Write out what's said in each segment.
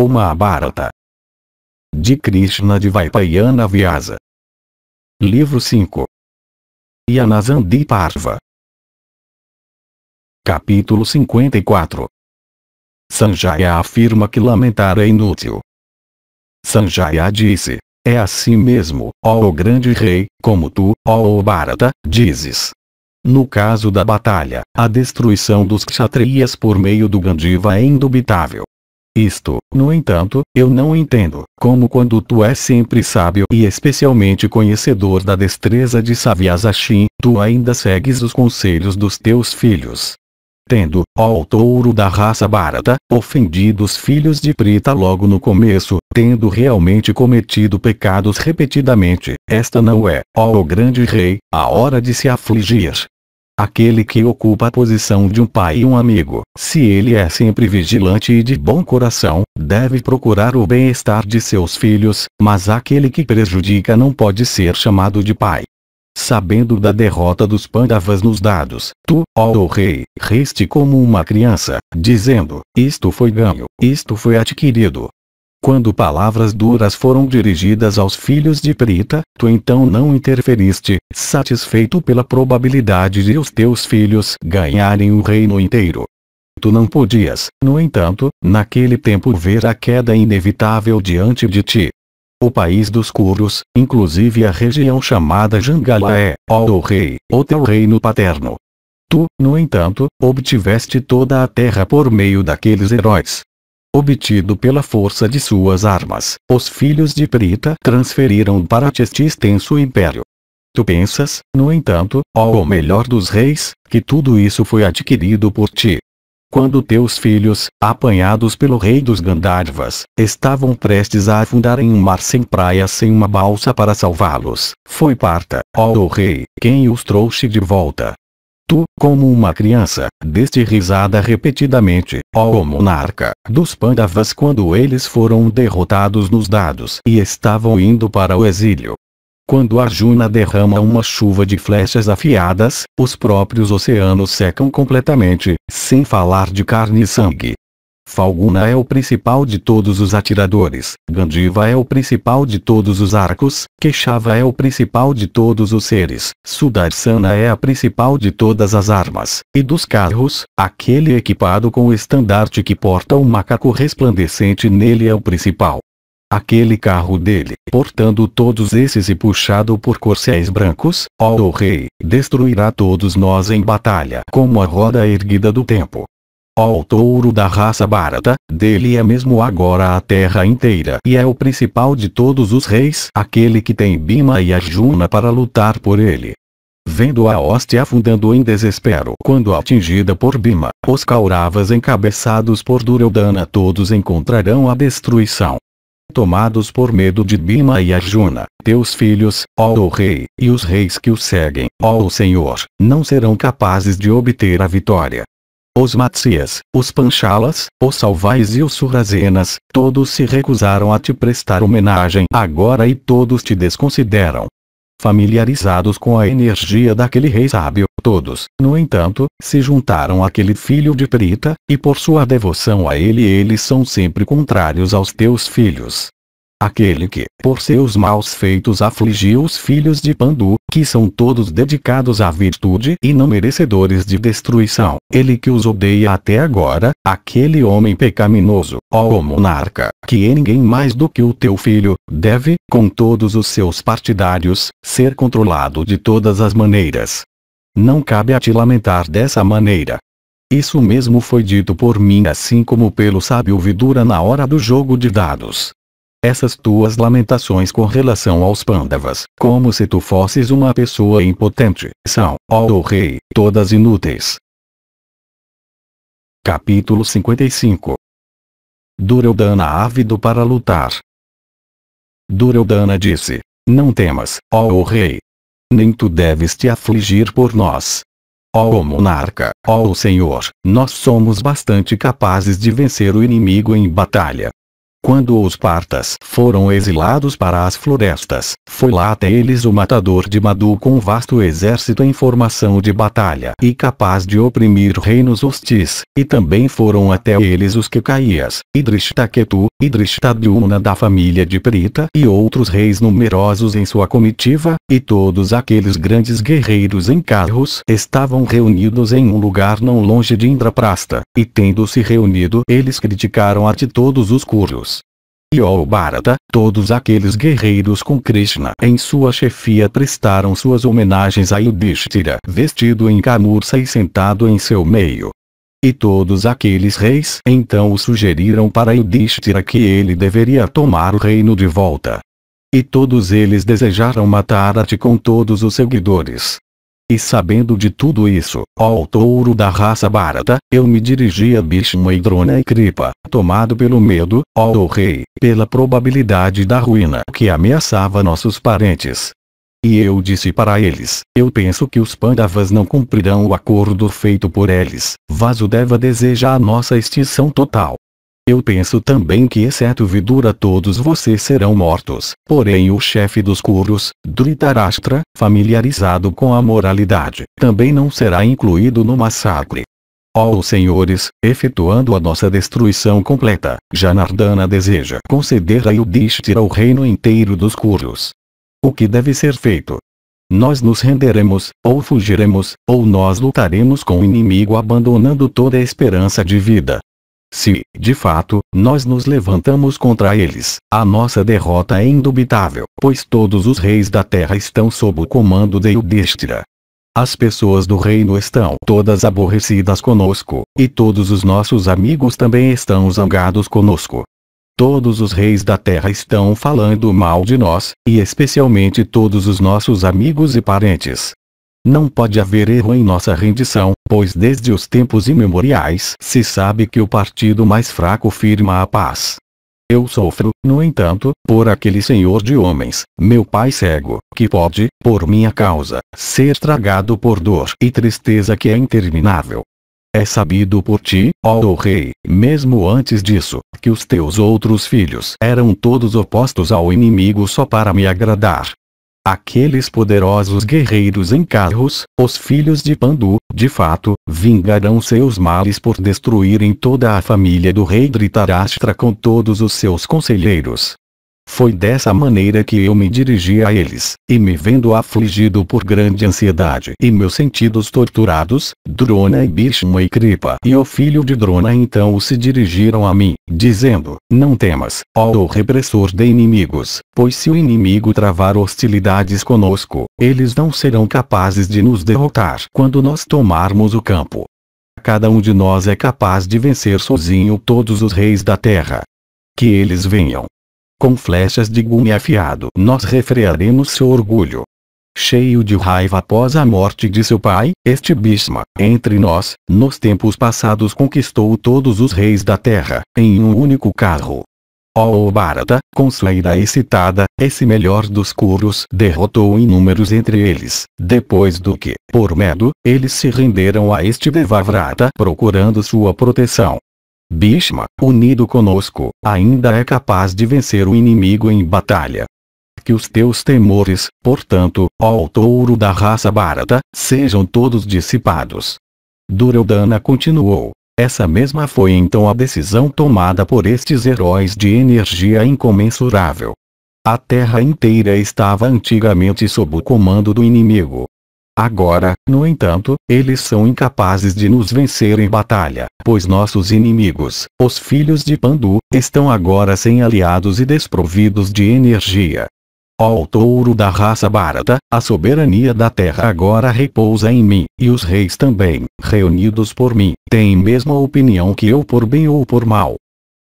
O Mahabharata. De Krishna Dvaipayana Vyasa. Livro 5. Yanasandi Parva. Capítulo 54. Sanjaya afirma que lamentar é inútil. Sanjaya disse: é assim mesmo, ó o grande rei, como tu, ó Bharata, dizes. No caso da batalha, a destruição dos kshatriyas por meio do Gandiva é indubitável. Isto, no entanto, eu não entendo, como quando tu és sempre sábio e especialmente conhecedor da destreza de Savyasashin, tu ainda segues os conselhos dos teus filhos. Tendo, ó touro da raça Bharata, ofendido os filhos de Prita logo no começo, tendo realmente cometido pecados repetidamente, esta não é, ó o grande rei, a hora de se afligir. Aquele que ocupa a posição de um pai e um amigo, se ele é sempre vigilante e de bom coração, deve procurar o bem-estar de seus filhos, mas aquele que prejudica não pode ser chamado de pai. Sabendo da derrota dos Pandavas nos dados, tu, ó rei, riste como uma criança, dizendo: isto foi ganho, isto foi adquirido. Quando palavras duras foram dirigidas aos filhos de Prita, tu então não interferiste, satisfeito pela probabilidade de os teus filhos ganharem o reino inteiro. Tu não podias, no entanto, naquele tempo ver a queda inevitável diante de ti. O país dos Kurus, inclusive a região chamada Jangala é, ó rei, o teu reino paterno. Tu, no entanto, obtiveste toda a terra por meio daqueles heróis. Obtido pela força de suas armas, os filhos de Prita transferiram para ti este extenso império. Tu pensas, no entanto, ó o melhor dos reis, que tudo isso foi adquirido por ti. Quando teus filhos, apanhados pelo rei dos Gandharvas, estavam prestes a afundar em um mar sem praia sem uma balsa para salvá-los, foi Partha, ó rei, quem os trouxe de volta. Tu, como uma criança, deste risada repetidamente, ó monarca, dos Pandavas quando eles foram derrotados nos dados e estavam indo para o exílio. Quando Arjuna derrama uma chuva de flechas afiadas, os próprios oceanos secam completamente, sem falar de carne e sangue. Falguna é o principal de todos os atiradores, Gandiva é o principal de todos os arcos, Keshava é o principal de todos os seres, Sudarsana é a principal de todas as armas, e dos carros, aquele equipado com o estandarte que porta um macaco resplandecente nele é o principal. Aquele carro dele, portando todos esses e puxado por corcéis brancos, ó rei, destruirá todos nós em batalha como a roda erguida do tempo. Ó touro da raça Bharata, dele é mesmo agora a terra inteira e é o principal de todos os reis, aquele que tem Bhima e Arjuna para lutar por ele. Vendo a hoste afundando em desespero quando atingida por Bhima, os Kauravas encabeçados por Duryodhana todos encontrarão a destruição. Tomados por medo de Bhima e Arjuna, teus filhos, ó rei, e os reis que os seguem, ó Senhor, não serão capazes de obter a vitória. Os Matsyas, os Panchalas, os Salvais e os Surasenas, todos se recusaram a te prestar homenagem agora e todos te desconsideram. Familiarizados com a energia daquele rei sábio, todos, no entanto, se juntaram àquele filho de Prita, e por sua devoção a ele eles são sempre contrários aos teus filhos. Aquele que, por seus maus feitos afligiu os filhos de Pandu, que são todos dedicados à virtude e não merecedores de destruição, ele que os odeia até agora, aquele homem pecaminoso, ó monarca, que é ninguém mais do que o teu filho, deve, com todos os seus partidários, ser controlado de todas as maneiras. Não cabe a te lamentar dessa maneira. Isso mesmo foi dito por mim assim como pelo sábio Vidura na hora do jogo de dados. Essas tuas lamentações com relação aos Pandavas, como se tu fosses uma pessoa impotente, são, ó rei, todas inúteis. Capítulo 55. Duryodhana ávido para lutar. Duryodhana disse: não temas, ó rei. Nem tu deves te afligir por nós. Ó monarca, ó Senhor, nós somos bastante capazes de vencer o inimigo em batalha. Quando os Partas foram exilados para as florestas, foi lá até eles o matador de Madu com um vasto exército em formação de batalha e capaz de oprimir reinos hostis, e também foram até eles os Kekaias, e Drishtaketu, e Drishtadyumna da família de Prita e outros reis numerosos em sua comitiva, e todos aqueles grandes guerreiros em carros estavam reunidos em um lugar não longe de Indraprasta, e tendo-se reunido eles criticaram a de todos os Kuros. E ó Bharata, todos aqueles guerreiros com Krishna em sua chefia prestaram suas homenagens a Yudhishthira vestido em camurça e sentado em seu meio. E todos aqueles reis então o sugeriram para Yudhishthira que ele deveria tomar o reino de volta. E todos eles desejaram matar a ti com todos os seguidores. E sabendo de tudo isso, ó touro da raça Bharata, eu me dirigi a Bhishma e Drona e Kripa, tomado pelo medo, ó rei, pela probabilidade da ruína que ameaçava nossos parentes. E eu disse para eles, eu penso que os Pandavas não cumprirão o acordo feito por eles, Vasudeva deseja a nossa extinção total. Eu penso também que exceto Vidura todos vocês serão mortos, porém o chefe dos Kuros, Dhritarashtra, familiarizado com a moralidade, também não será incluído no massacre. Ó senhores, efetuando a nossa destruição completa, Janardana deseja conceder a Yudhishthira o reino inteiro dos Kuros. O que deve ser feito? Nós nos renderemos, ou fugiremos, ou nós lutaremos com o inimigo abandonando toda a esperança de vida. Se, de fato, nós nos levantamos contra eles, a nossa derrota é indubitável, pois todos os reis da terra estão sob o comando de Yudhishthira. As pessoas do reino estão todas aborrecidas conosco, e todos os nossos amigos também estão zangados conosco. Todos os reis da terra estão falando mal de nós, e especialmente todos os nossos amigos e parentes. Não pode haver erro em nossa rendição, pois desde os tempos imemoriais se sabe que o partido mais fraco firma a paz. Eu sofro, no entanto, por aquele senhor de homens, meu pai cego, que pode, por minha causa, ser tragado por dor e tristeza que é interminável. É sabido por ti, ó rei, mesmo antes disso, que os teus outros filhos eram todos opostos ao inimigo só para me agradar. Aqueles poderosos guerreiros em carros, os filhos de Pandu, de fato, vingarão seus males por destruírem toda a família do rei Dhritarashtra com todos os seus conselheiros. Foi dessa maneira que eu me dirigi a eles, e me vendo afligido por grande ansiedade e meus sentidos torturados, Drona e Bhishma e Kripa e o filho de Drona então se dirigiram a mim, dizendo, não temas, ó repressor de inimigos, pois se o inimigo travar hostilidades conosco, eles não serão capazes de nos derrotar quando nós tomarmos o campo. Cada um de nós é capaz de vencer sozinho todos os reis da terra. Que eles venham. Com flechas de gume afiado nós refrearemos seu orgulho. Cheio de raiva após a morte de seu pai, este Bhishma, entre nós, nos tempos passados conquistou todos os reis da terra, em um único carro. Ó Bharata, com sua ira excitada, esse melhor dos Kuros derrotou inúmeros entre eles, depois do que, por medo, eles se renderam a este Devavrata procurando sua proteção. Bhishma, unido conosco, ainda é capaz de vencer o inimigo em batalha. Que os teus temores, portanto, ó touro da raça Bharata, sejam todos dissipados. Duryodhana continuou. Essa mesma foi então a decisão tomada por estes heróis de energia incomensurável. A terra inteira estava antigamente sob o comando do inimigo. Agora, no entanto, eles são incapazes de nos vencer em batalha, pois nossos inimigos, os filhos de Pandu, estão agora sem aliados e desprovidos de energia. Ó touro da raça Bharata, a soberania da terra agora repousa em mim, e os reis também, reunidos por mim, têm mesma opinião que eu por bem ou por mal.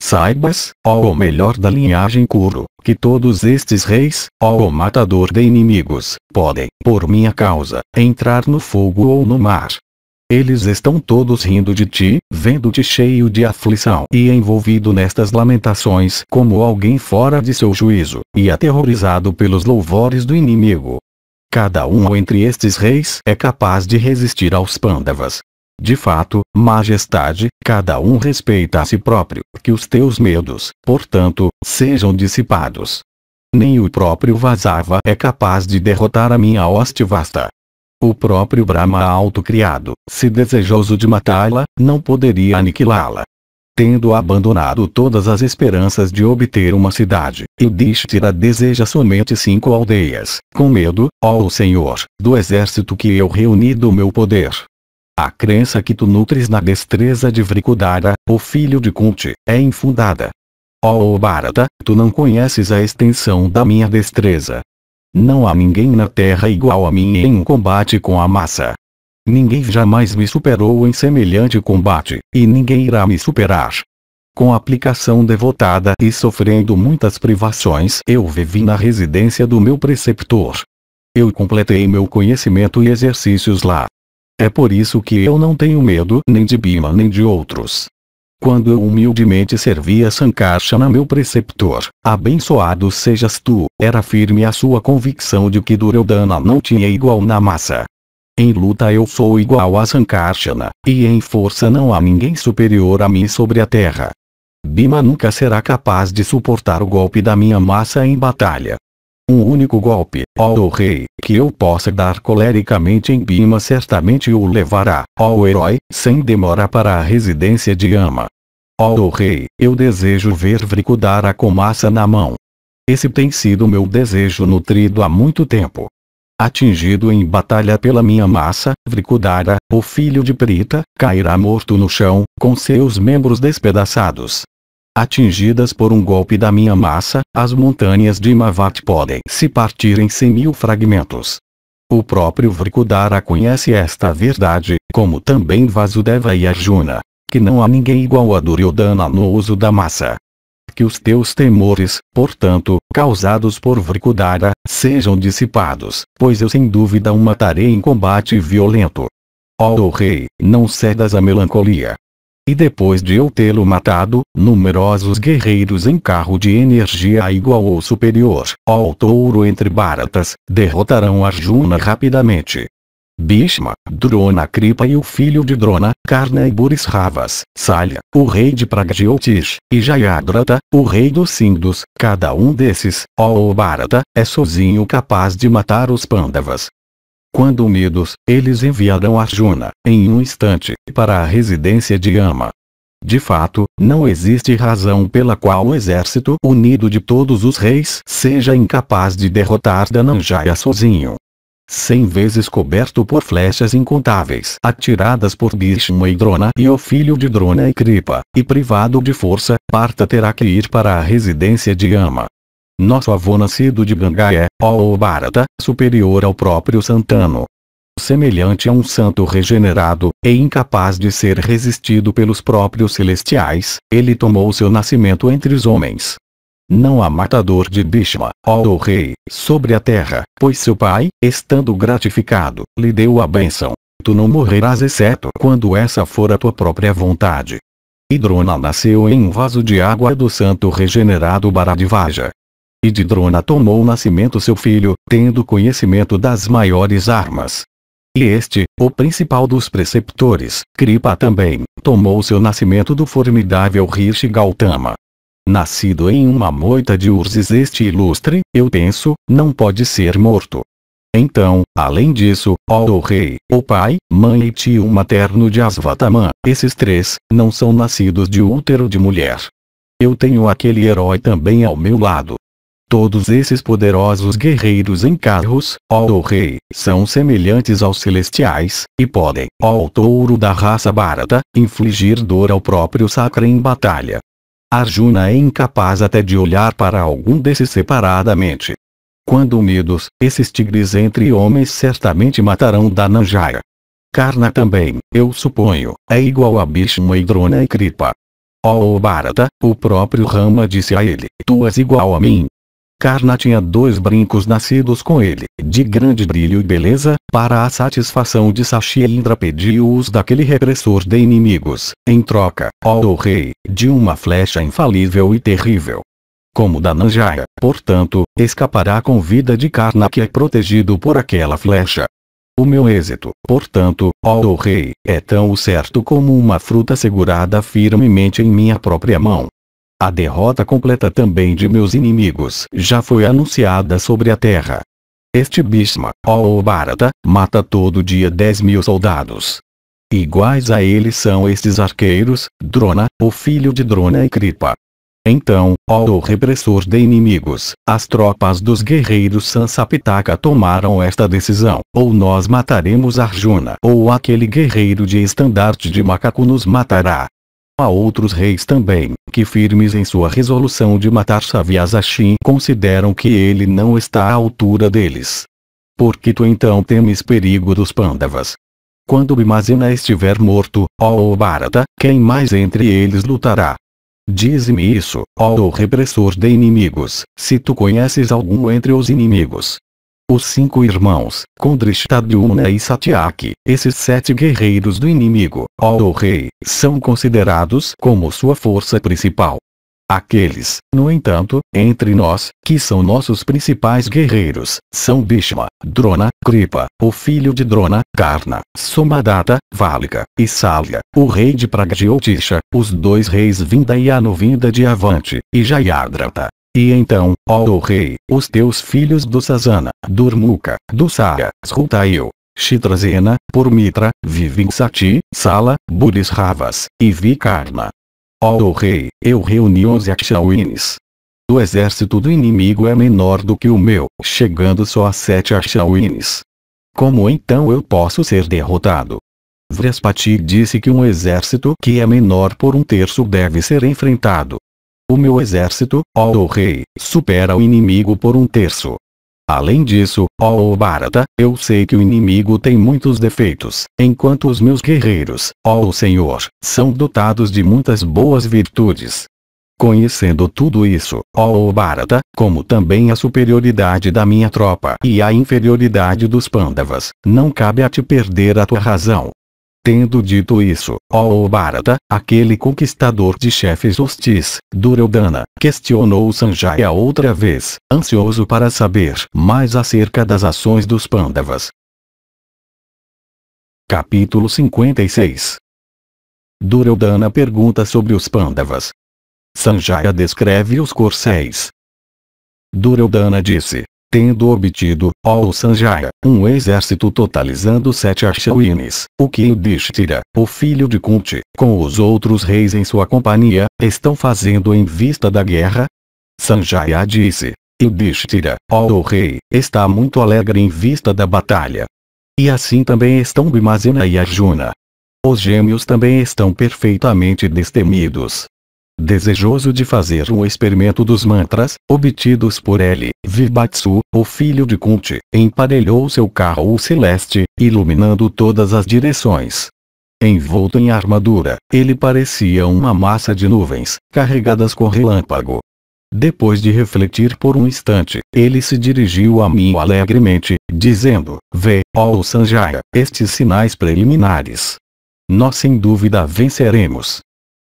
Saibas, ó o melhor da linhagem Kuru, que todos estes reis, ó o matador de inimigos, podem, por minha causa, entrar no fogo ou no mar. Eles estão todos rindo de ti, vendo-te cheio de aflição e envolvido nestas lamentações como alguém fora de seu juízo, e aterrorizado pelos louvores do inimigo. Cada um entre estes reis é capaz de resistir aos Pandavas. De fato, majestade, cada um respeita a si próprio, que os teus medos, portanto, sejam dissipados. Nem o próprio Vasava é capaz de derrotar a minha hoste vasta. O próprio Brahma autocriado, se desejoso de matá-la, não poderia aniquilá-la. Tendo abandonado todas as esperanças de obter uma cidade, Yudhishthira deseja somente 5 aldeias, com medo, ó Senhor, do exército que eu reuni do meu poder. A crença que tu nutres na destreza de Vrikudara, o filho de Kunti, é infundada. Ó Bharata, tu não conheces a extensão da minha destreza. Não há ninguém na terra igual a mim em um combate com a massa. Ninguém jamais me superou em semelhante combate, e ninguém irá me superar. Com aplicação devotada e sofrendo muitas privações, eu vivi na residência do meu preceptor. Eu completei meu conhecimento e exercícios lá. É por isso que eu não tenho medo nem de Bhima nem de outros. Quando eu humildemente servia Sankarsana meu preceptor, abençoado sejas tu, era firme a sua convicção de que Duryodhana não tinha igual na massa. Em luta eu sou igual a Sankarsana, e em força não há ninguém superior a mim sobre a terra. Bhima nunca será capaz de suportar o golpe da minha massa em batalha. Um único golpe, ó rei, que eu possa dar colericamente em Bhima certamente o levará, ó herói, sem demora para a residência de Yama. Ó rei, eu desejo ver Vrikudara com massa na mão. Esse tem sido meu desejo nutrido há muito tempo. Atingido em batalha pela minha massa, Vrikudara, o filho de Prita, cairá morto no chão, com seus membros despedaçados. Atingidas por um golpe da minha massa, as montanhas de Himavat podem se partir em 100.000 fragmentos. O próprio Vrikudara conhece esta verdade, como também Vasudeva e Arjuna, que não há ninguém igual a Duryodhana no uso da massa. Que os teus temores, portanto, causados por Vrikudara, sejam dissipados, pois eu sem dúvida o matarei em combate violento. Ó rei, não cedas à melancolia. E depois de eu tê-lo matado, numerosos guerreiros em carro de energia igual ou superior, ó touro entre Bharatas, derrotarão Arjuna rapidamente. Bhishma, Drona Kripa e o filho de Drona, Karna e Burisravas, Salya, o rei de Pragjyotish, e Jayadratha, o rei dos Sindhus, cada um desses, ó Bharata, é sozinho capaz de matar os Pandavas. Quando unidos, eles enviarão Arjuna, em um instante, para a residência de Yama. De fato, não existe razão pela qual o exército unido de todos os reis seja incapaz de derrotar Dhananjaya sozinho. 100 vezes coberto por flechas incontáveis atiradas por Bhishma e Drona e o filho de Drona e Kripa, e privado de força, Partha terá que ir para a residência de Yama. Nosso avô nascido de Ganga é, ó Bharata, superior ao próprio Santanu. Semelhante a um santo regenerado, e incapaz de ser resistido pelos próprios celestiais, ele tomou seu nascimento entre os homens. Não há matador de Bhishma, ó rei, sobre a terra, pois seu pai, estando gratificado, lhe deu a bênção. Tu não morrerás exceto quando essa for a tua própria vontade. E Drona nasceu em um vaso de água do santo regenerado Bharadvaja. E de Drona tomou o nascimento seu filho, tendo conhecimento das maiores armas. E este, o principal dos preceptores, Kripa também, tomou seu nascimento do formidável Rishi Gautama. Nascido em uma moita de urzes este ilustre, eu penso, não pode ser morto. Então, além disso, ó rei, o pai, mãe e tio materno de Asvatama, esses 3, não são nascidos de útero de mulher. Eu tenho aquele herói também ao meu lado. Todos esses poderosos guerreiros em carros, ó rei, são semelhantes aos celestiais, e podem, ó touro da raça Bharata, infligir dor ao próprio Sakra em batalha. Arjuna é incapaz até de olhar para algum desses separadamente. Quando unidos, esses tigres entre homens certamente matarão Dhananjaya. Karna também, eu suponho, é igual a Bhishma e Drona e Kripa. Ó Bharata, o próprio Rama disse a ele, tu és igual a mim. Karna tinha 2 brincos nascidos com ele, de grande brilho e beleza, para a satisfação de Sashi e Indra pediu-os daquele repressor de inimigos, em troca, ó rei, de uma flecha infalível e terrível. Como Dhananjaya, portanto, escapará com vida de Karna que é protegido por aquela flecha. O meu êxito, portanto, ó rei, é tão certo como uma fruta segurada firmemente em minha própria mão. A derrota completa também de meus inimigos já foi anunciada sobre a terra. Este Bhishma, ó Bharata, mata todo dia 10.000 soldados. Iguais a ele são estes arqueiros, Drona, o filho de Drona e Kripa. Então, ó repressor de inimigos, as tropas dos guerreiros Sansapitaka tomaram esta decisão: ou nós mataremos Arjuna, ou aquele guerreiro de estandarte de macaco nos matará. Há outros reis também, que firmes em sua resolução de matar Savyasashin consideram que ele não está à altura deles. Por que tu então temes perigo dos Pandavas? Quando Bhimazena estiver morto, ó Bharata, quem mais entre eles lutará? Dize-me isso, ó repressor de inimigos, se tu conheces algum entre os inimigos. Os 5 irmãos, Kundrishtadyumna e Satyaki, esses 7 guerreiros do inimigo, ó rei, são considerados como sua força principal. Aqueles, no entanto, entre nós, que são nossos principais guerreiros, são Bhishma, Drona, Kripa, o filho de Drona, Karna, Somadatta, Valika, e Salya, o rei de Pragjyotisha, os 2 reis Vinda e Anuvinda de Avanti, e Jayadratha. E então, ó rei, os teus filhos do Sasana, Durmuka, Dusaya, Srutail, Chitrasena, Purmitra, Vivingsati, Sala, Burisravas, e Vikarna. Ó rei, eu reuni 11 Akshauinis. O exército do inimigo é menor do que o meu, chegando só a 7 Akshauinis. Como então eu posso ser derrotado? Vrihaspati disse que um exército que é menor por 1/3 deve ser enfrentado. O meu exército, ó rei, supera o inimigo por 1/3. Além disso, ó Bharata, eu sei que o inimigo tem muitos defeitos, enquanto os meus guerreiros, ó Senhor, são dotados de muitas boas virtudes. Conhecendo tudo isso, ó Bharata, como também a superioridade da minha tropa e a inferioridade dos Pandavas, não cabe a te perder a tua razão. Tendo dito isso, ó Bharata, aquele conquistador de chefes hostis, Duryodhana, questionou Sanjaya outra vez, ansioso para saber mais acerca das ações dos Pandavas. Capítulo 56. Duryodhana pergunta sobre os Pandavas. Sanjaya descreve os corcéis. Duryodhana disse: tendo obtido, ó Sanjaya, um exército totalizando 7 Akshauinis, o que Yudhishthira, o filho de Kunti, com os outros reis em sua companhia, estão fazendo em vista da guerra? Sanjaya disse: Yudhishthira, ó rei, está muito alegre em vista da batalha. E assim também estão Bhimazena e Arjuna. Os gêmeos também estão perfeitamente destemidos. Desejoso de fazer um experimento dos mantras, obtidos por ele, Vibatsu, o filho de Kunti, emparelhou seu carro celeste, iluminando todas as direções. Envolto em armadura, ele parecia uma massa de nuvens, carregadas com relâmpago. Depois de refletir por um instante, ele se dirigiu a mim alegremente, dizendo: vê, ó Sanjaya, estes sinais preliminares. Nós sem dúvida venceremos.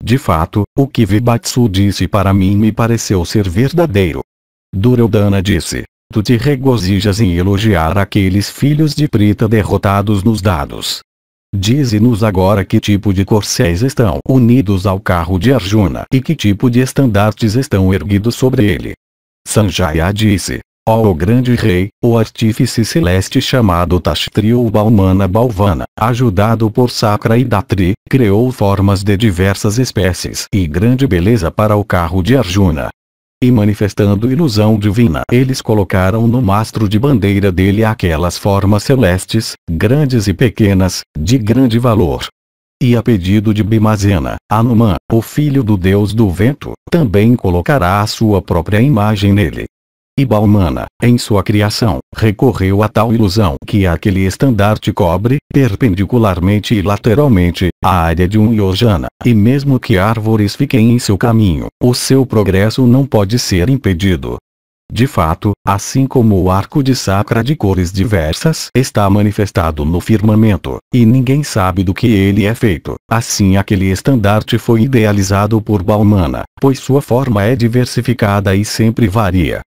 De fato, o que Vibatsu disse para mim me pareceu ser verdadeiro. Duryodhana disse: tu te regozijas em elogiar aqueles filhos de Prita derrotados nos dados. Dize-nos agora que tipo de corcéis estão unidos ao carro de Arjuna e que tipo de estandartes estão erguidos sobre ele. Sanjaya disse: ó grande rei, o artífice celeste chamado Tashtri ou Balmana Balvana, ajudado por Sakra e Datri, criou formas de diversas espécies e grande beleza para o carro de Arjuna. E manifestando ilusão divina, eles colocaram no mastro de bandeira dele aquelas formas celestes, grandes e pequenas, de grande valor. E a pedido de Bhimazena, Hanuman, o filho do deus do vento, também colocará a sua própria imagem nele. E Balmana, em sua criação, recorreu a tal ilusão que aquele estandarte cobre, perpendicularmente e lateralmente, a área de um yojana, e mesmo que árvores fiquem em seu caminho, o seu progresso não pode ser impedido. De fato, assim como o arco de Sakra de cores diversas está manifestado no firmamento, e ninguém sabe do que ele é feito, assim aquele estandarte foi idealizado por Balmana, pois sua forma é diversificada e sempre varia.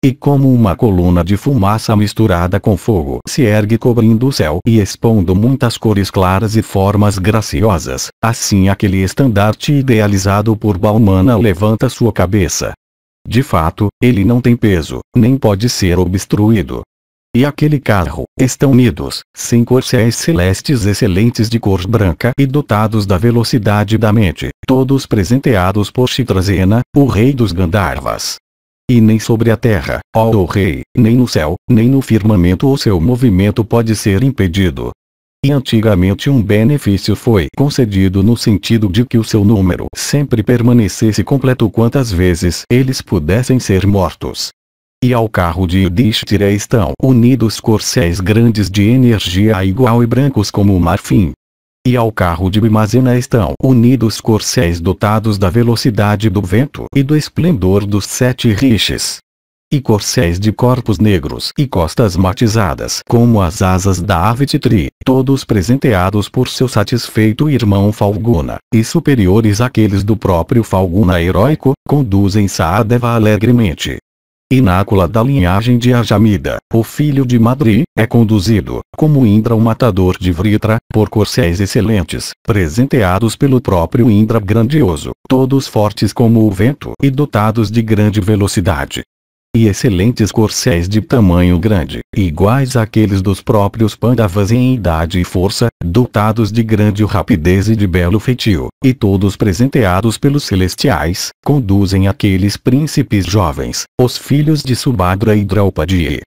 E como uma coluna de fumaça misturada com fogo se ergue cobrindo o céu e expondo muitas cores claras e formas graciosas, assim aquele estandarte idealizado por Baumann levanta sua cabeça. De fato, ele não tem peso, nem pode ser obstruído. E aquele carro, estão unidos, 100 corcéis celestes excelentes de cor branca e dotados da velocidade da mente, todos presenteados por Chitrasena, o rei dos Gandharvas. E nem sobre a terra, ó o rei, nem no céu, nem no firmamento o seu movimento pode ser impedido. E antigamente um benefício foi concedido no sentido de que o seu número sempre permanecesse completo quantas vezes eles pudessem ser mortos. E ao carro de Yudhishthira estão unidos corcéis grandes de energia igual e brancos como o marfim. E ao carro de Bhimazena estão unidos corcéis dotados da velocidade do vento e do esplendor dos 7 rishis. E corcéis de corpos negros e costas matizadas como as asas da ave Titri, todos presenteados por seu satisfeito irmão Falguna, e superiores àqueles do próprio Falguna heróico, conduzem Sahadeva alegremente. E Nácula da linhagem de Ajamida, o filho de Madri, é conduzido, como Indra o matador de Vritra, por corcéis excelentes, presenteados pelo próprio Indra grandioso, todos fortes como o vento e dotados de grande velocidade. E excelentes corcéis de tamanho grande, iguais àqueles dos próprios Pandavas em idade e força, dotados de grande rapidez e de belo feitio, e todos presenteados pelos celestiais, conduzem aqueles príncipes jovens, os filhos de Subhadra e Draupadi.